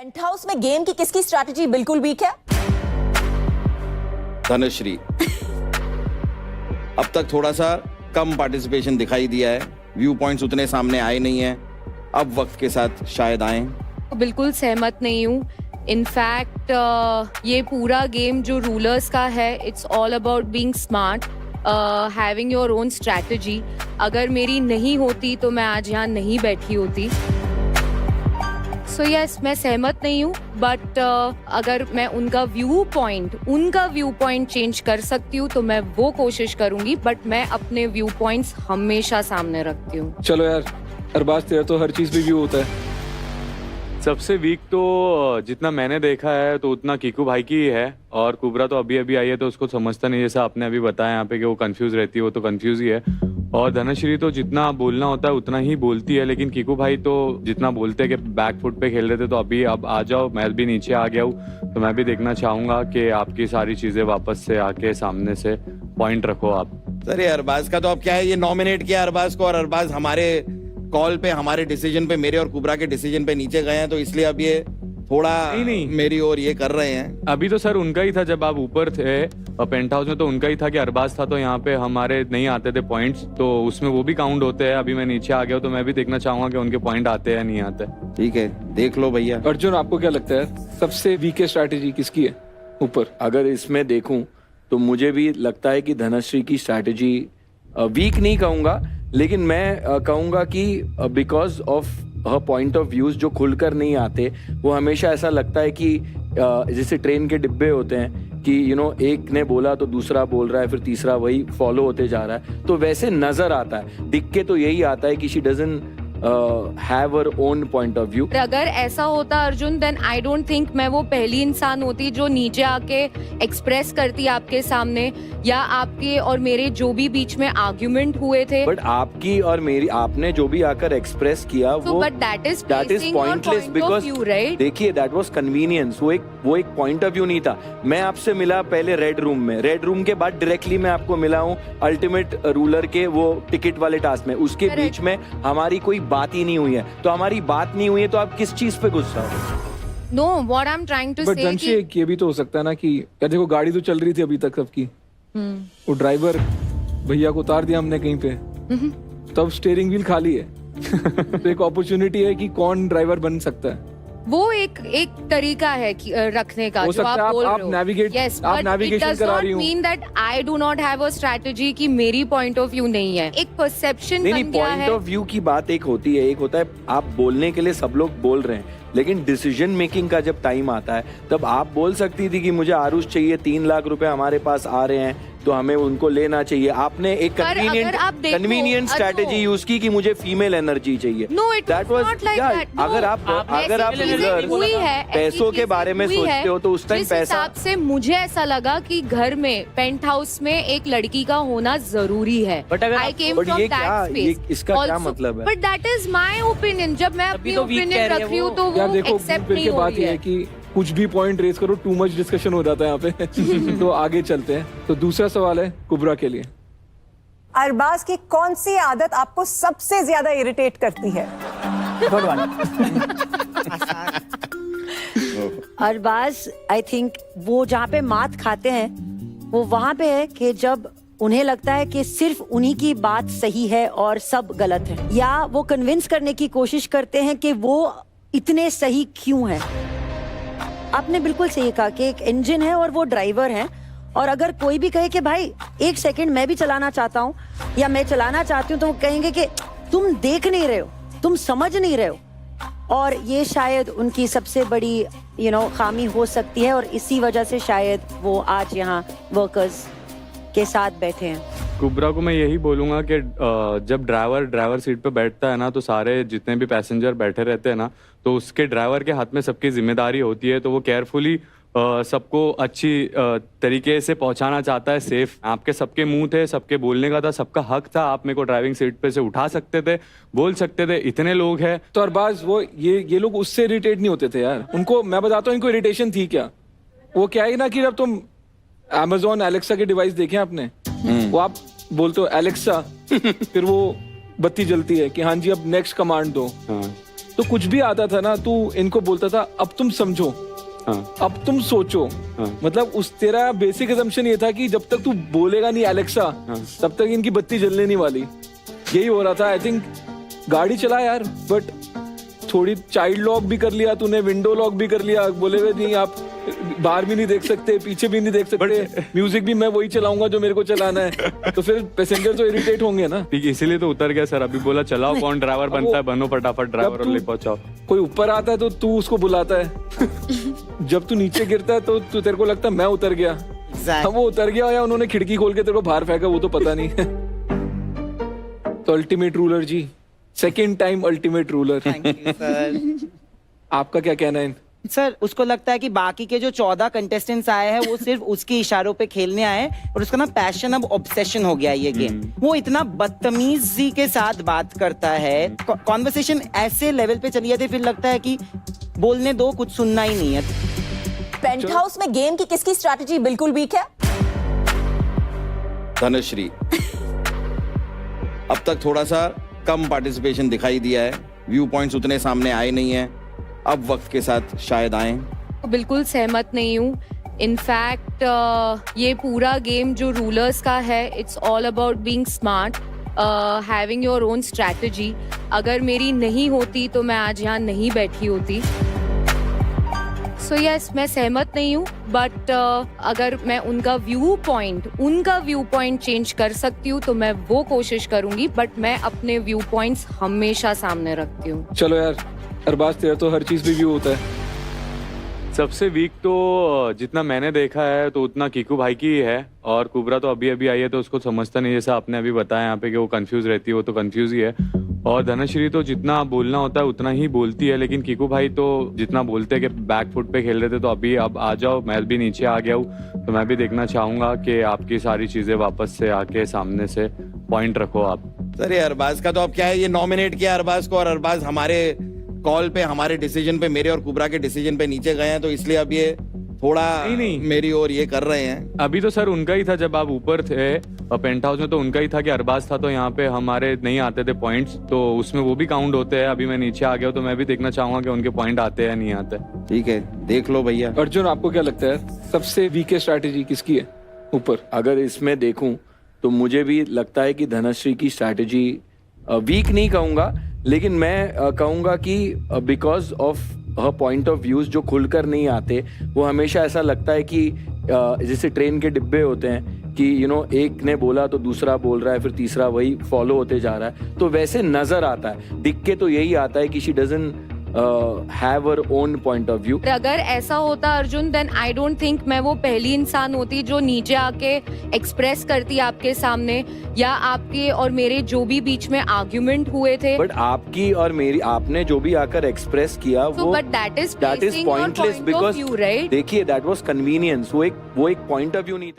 Paint house में game की किसकी स्ट्रैटेजी बिल्कुल वीक है? धनश्री। अब तक थोड़ा सा कम पार्टिसिपेशन दिखाई दिया है, व्यू पॉइंट्स उतने सामने आए नहीं हैं, अब वक्त के साथ शायद आए। बिल्कुल सहमत नहीं हूँ। इनफैक्ट ये पूरा गेम जो रूलर्स का है, it's all about being smart, having your own strategy. अगर मेरी नहीं होती तो मैं आज यहाँ नहीं बैठी होती। सो यस, मैं सहमत नहीं हूँ, बट अगर मैं उनका व्यू पॉइंट चेंज कर सकती हूँ तो मैं वो कोशिश करूंगी, बट मैं अपने व्यू पॉइंट्स हमेशा सामने रखती हूँ। चलो यार, अरबाज तेरा तो हर चीज भी व्यू होता है। सबसे वीक तो जितना मैंने देखा है तो उतना कीकू भाई की ही है, और कुबरा तो अभी अभी आई है तो उसको समझता नहीं, जैसा आपने अभी बताया यहाँ पे कि वो कंफ्यूज रहती है, वो तो कंफ्यूज ही है। और धनश्री तो जितना बोलना होता है उतना ही बोलती है, लेकिन कीकू भाई तो जितना बोलते हैं कि बैक फुट पे खेल रहे थे, तो अभी अब आ जाओ, मैं भी नीचे आ गया हूँ, तो मैं भी देखना चाहूंगा कि आपकी सारी चीजें वापस से आके सामने से पॉइंट रखो आप। सर ये अरबाज का तो अब क्या है, ये नॉमिनेट किया अरबाज को, और अरबाज हमारे कॉल पे, हमारे डिसीजन पे, मेरे और कुबरा के डिसीजन पे नीचे गए हैं, तो इसलिए अब ये थोड़ा नहीं। मेरी ओर ये कर रहे हैं। अभी तो सर उनका ही था जब आप ऊपर थे पेंट हाउस में, तो उनका ही था कि अरबाज था, तो यहाँ पे हमारे नहीं आते थे पॉइंट्स, तो उसमें वो भी काउंट होते हैं। अभी मैं नीचे आ गया हूँ तो मैं भी देखना चाहूंगा कि उनके पॉइंट आते हैं या नहीं आते। ठीक है, देख लो भैया। अर्जुन, आपको क्या लगता है सबसे वीकेस्ट स्ट्रैटेजी किसकी है ऊपर? अगर इसमें देखूं तो मुझे भी लगता है कि धनश्री की स्ट्रैटेजी वीक नहीं कहूंगा, लेकिन मैं कहूंगा कि because of her point of views जो खुलकर नहीं आते, वो हमेशा ऐसा लगता है कि जैसे ट्रेन के डिब्बे होते हैं कि एक ने बोला तो दूसरा बोल रहा है, फिर तीसरा वही फॉलो होते जा रहा है, तो वैसे नजर आता है, दिख के तो यही आता है कि she doesn't have her own point of view। अगर ऐसा होता Arjun, then I don't think मैं वो पहली इंसान होती जो नीचे आके एक्सप्रेस करती आपके सामने, या आपके और मेरे जो भी बीच में आर्ग्यूमेंट हुए थे। बट आपकी और मेरी, आपने जो भी आकर एक्सप्रेस किया वो but that is pointless, because देखिए दैट वाज कन्वीनियंस। वो एक पॉइंट ऑफ व्यू नहीं था। मैं आपसे मिला पहले रेड रूम में, रेड रूम के बाद डायरेक्टली मैं आपको मिला हूँ अल्टीमेट रूलर के वो टिकट वाले टास्क में। उसके बीच में हमारी कोई बात ही नहीं हुई है, तो हमारी बात नहीं हुई है तो आप किस चीज पे गुस्सा हो? No, what I am trying to but say Dhanashree, एक ये भी तो हो सकता है ना कि यार देखो, गाड़ी तो चल रही थी अभी तक सबकी, वो ड्राइवर भैया को उतार दिया हमने कहीं पे, तब स्टीयरिंग व्हील खाली है। तो एक अपॉर्चुनिटी है कि कौन ड्राइवर बन सकता है। वो एक तरीका है रखने का, जो आप बोल रहे हो। आप नेविगेशन करा रही हो। Mean that I do not have a strategy कि मेरी पॉइंट ऑफ व्यू नहीं है, एक परसेप्शन बन गया है। पॉइंट ऑफ व्यू की बात एक होती है, एक होता है आप बोलने के लिए सब लोग बोल रहे हैं, लेकिन डिसीजन मेकिंग का जब टाइम आता है तब आप बोल सकती थी कि मुझे आरुष चाहिए, 3 लाख रुपए हमारे पास आ रहे हैं तो हमें उनको लेना चाहिए। आपने एक कन्वीनियंट स्ट्रैटेजी यूज की कि मुझे फीमेल एनर्जी चाहिए। That was not like that. अगर आप पैसों के बारे में सोचते हो तो उस टाइम पैसा, हिसाब से मुझे ऐसा लगा कि घर में पेंट हाउस में एक लड़की का होना जरूरी है। आई केम फ्रॉम दैट स्पेस। इसका क्या मतलब है? But that is my opinion. जब मैं अपनी ओपिनियन रख रही हूँ तो वो एक्सेप्ट नहीं हो रही है। कि कुछ भी पॉइंट रेज करो, टू मच डिस्कशन हो जाता है यहाँ पे। तो आगे चलते हैं। तो दूसरा सवाल है कुबरा के लिए। अरबाज की कौन सी आदत आपको सबसे ज्यादा इरिटेट करती है? Good one. Arbaaz, I think वो जहाँ पे मात खाते हैं वो वहां पे है कि जब उन्हें लगता है कि सिर्फ उन्हीं की बात सही है और सब गलत है, या वो कन्विंस करने की कोशिश करते हैं कि वो इतने सही क्यों हैं। आपने बिल्कुल सही कहा कि एक इंजन है और वो ड्राइवर हैं, और अगर कोई भी कहे कि भाई 1 सेकंड मैं भी चलाना चाहता हूँ या मैं चलाना चाहती हूँ, तो वो कहेंगे कि तुम देख नहीं रहे हो, तुम समझ नहीं रहे हो। और ये शायद उनकी सबसे बड़ी खामी हो सकती है, और इसी वजह से शायद वो आज यहाँ वर्कर्स के साथ बैठे हैं। कुबरा को मैं यही बोलूंगा कि जब ड्राइवर सीट पे बैठता है ना, तो सारे जितने भी पैसेंजर बैठे रहते हैं ना, तो उसके ड्राइवर के हाथ में सबकी जिम्मेदारी होती है, तो वो केयरफुली सबको अच्छी तरीके से पहुंचाना चाहता है, सेफ। आपके सबके मुंह थे, सबके बोलने का था, सबका हक था, आप मेरे को ड्राइविंग सीट पे से उठा सकते थे, बोल सकते थे, इतने लोग हैं। तो अरबाज, वो ये लोग उससे इरिटेट नहीं होते थे यार। उनको मैं बताता हूँ इनको इरिटेशन थी क्या। वो क्या है ना कि जब तुम Amazon एलेक्सा के डिवाइस देखे आपने, वो आप बोलते हो एलेक्सा, फिर वो बत्ती जलती है कि हाँ जी अब नेक्स्ट कमांड दो। तो कुछ भी आता था ना, तू इनको बोलता था अब तुम समझो, हाँ अब तुम सोचो। हाँ। मतलब उस तेरा बेसिक असम्पशन ये था कि जब तक तू बोलेगा नहीं एलेक्सा, तब तक इनकी बत्ती जलने नहीं वाली। यही हो रहा था। आई थिंक गाड़ी चला यार, बट थोड़ी चाइल्ड लॉक भी कर लिया तूने, विंडो लॉक भी कर लिया। बोलेगा नहीं आप बाहर भी नहीं देख सकते, पीछे भी नहीं देख सकते, म्यूजिक भी मैं वही चलाऊंगा जो मेरे को चलाना है। तो फिर पैसेंजर तो इरिटेट होंगे ना। ठीक है, इसीलिए तो उतर गया सर। अभी बोला चलाओ, कौन ड्राइवर बनता है, बनो फटाफट ड्राइवर और ले पहुंचाओ। कोई ऊपर आता है तो तू उसको बुलाता है। जब तू नीचे गिरता है तो तू तेरे को लगता है मैं उतर गया। Exactly. वो उतर गया या उन्होंने खिड़की खोल के तेरे को बाहर फेंका, वो तो पता नहीं। तो अल्टीमेट रूलर जी, second time ultimate ruler. Thank you, sir. आपका क्या कहना है? सर उसको लगता है कि बाकी के जो 14 कंटेस्टेंट्स आए हैं वो सिर्फ उसके इशारों पे खेलने आए और उसका ना पैशन अब ऑब्सेशन हो गया ये गेम। वो इतना बदतमीजी के साथ बात करता है, कॉन्वर्सेशन ऐसे लेवल पे चली जाती है, फिर लगता है कि बोलने दो, कुछ सुनना ही नहीं है। पेंट हाउस में गेम की किसकी स्ट्रैटेजी बिल्कुल वीक है? धनश्री। अब तक थोड़ा सा कम पार्टिसिपेशन दिखाई दिया है, व्यू पॉइंट्स उतने सामने आए नहीं है। अब वक्त के साथ शायद आए। बिल्कुल सहमत नहीं हूँ। इनफैक्ट ये पूरा गेम जो रूलर्स का है, it's all about being smart, having your own strategy. अगर मेरी नहीं होती तो मैं आज यहाँ नहीं बैठी होती। सो यस, मैं सहमत नहीं हूँ, बट अगर मैं उनका व्यू पॉइंट चेंज कर सकती हूँ तो मैं वो कोशिश करूंगी, बट मैं अपने व्यू पॉइंट्स हमेशा सामने रखती हूँ। चलो यार, अरबाज तेरा तो हर चीज भी व्यू होता है। सबसे वीक तो जितना मैंने देखा है तो उतना कीकू भाई की ही है, और कुबरा तो अभी अभी आई है तो उसको समझता नहीं, जैसा आपने अभी बताया यहाँ पे कि वो कंफ्यूज रहती है, वो तो कंफ्यूज ही है। और धनश्री तो जितना बोलना होता है उतना ही बोलती है, लेकिन कीकू भाई तो जितना बोलते हैं कि बैक फुट पे खेल रहे थे, तो अभी अब आ जाओ, मैं भी नीचे आ गया हूँ, तो मैं भी देखना चाहूंगा कि आपकी सारी चीजें वापस से आके सामने से पॉइंट रखो आप। सर ये अरबाज का तो अब क्या है, ये नॉमिनेट किया अरबाज को, और अरबाज हमारे कॉल पे, हमारे डिसीजन पे, मेरे और कुबरा के डिसीजन पे नीचे गए हैं, तो इसलिए अब ये थोड़ा नहीं। मेरी ओर ये कर रहे हैं। अभी तो सर उनका ही था जब आप ऊपर थे पेंट हाउस में, तो उनका ही था कि अरबाज था, तो यहाँ पे हमारे नहीं आते थे पॉइंट्स, तो उसमें वो भी काउंट होते हैं। अभी मैं नीचे आ गया हूँ तो मैं भी देखना चाहूंगा कि उनके पॉइंट आते हैं या नहीं आते। ठीक है, देख लो भैया। अर्जुन, आपको क्या लगता है सबसे वीकेस्ट स्ट्रैटेजी किसकी है ऊपर? अगर इसमें देखूं तो मुझे भी लगता है कि धनश्री की स्ट्रैटेजी वीक नहीं कहूंगा, लेकिन मैं कहूंगा कि because of her point of views जो खुलकर नहीं आते, वो हमेशा ऐसा लगता है कि जैसे ट्रेन के डिब्बे होते हैं कि एक ने बोला तो दूसरा बोल रहा है, फिर तीसरा वही फॉलो होते जा रहा है, तो वैसे नजर आता है, दिख के तो यही आता है कि she doesn't have her own point of view। अगर ऐसा होता Arjun, then I don't think मैं वो पहली इंसान होती जो नीचे आके एक्सप्रेस करती आपके सामने, या आपके और मेरे जो भी बीच में आर्ग्यूमेंट हुए थे। बट आपकी और मेरी, आपने जो भी आकर एक्सप्रेस किया So, वो but that is that is placing your pointless, point of because view, right? देखिए दैट वाज कन्वीनियंस, वो एक पॉइंट ऑफ व्यू नहीं था।